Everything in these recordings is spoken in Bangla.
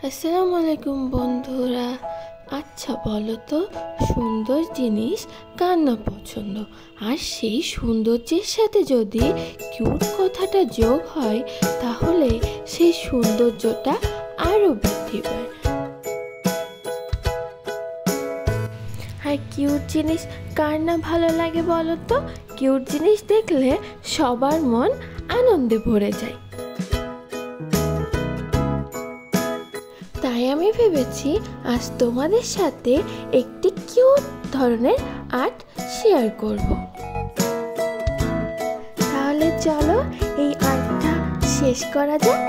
আসসালামু আলাইকুম বন্ধুরা। আচ্ছা বলো তো, সুন্দর জিনিস কার না পছন্দ? আর সেই সৌন্দর্যের সাথে যদি কিউট কথাটা যোগ হয় তাহলে সেই সৌন্দর্যটা আরও বৃদ্ধি পায়। আর কিউট জিনিস কার না ভালো লাগে বলো তো? কিউট জিনিস দেখলে সবার মন আনন্দে ভরে যায়। তাই আমি ভেবেছি আজ তোমাদের সাথে একটি কিউট ধরনের আর্ট শেয়ার করব। তাহলে চলো এই আর্টটা শেষ করা যাক।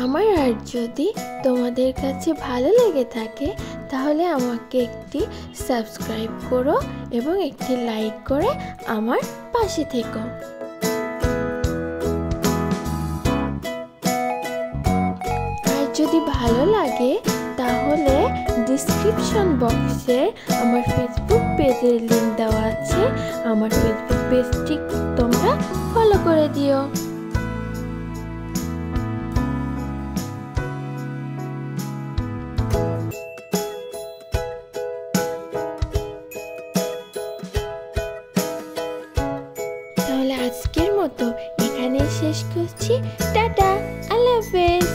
আমার আর্ট যদি তোমাদের কাছে ভালো লেগে থাকে তাহলে আমাকে একটি সাবস্ক্রাইব করো এবং একটি লাইক করে আমার পাশে থেকো। আর যদি ভালো লাগে তাহলে ডিসক্রিপশন বক্সে আমার ফেসবুক পেজের লিংক দেওয়া আছে, আমার ফেসবুক পেজটি তোমরা ফলো করে দিও। তাহলে আজকের মতো এখানেই শেষ করছি। টাটা, আল্লাহ হাফেজ।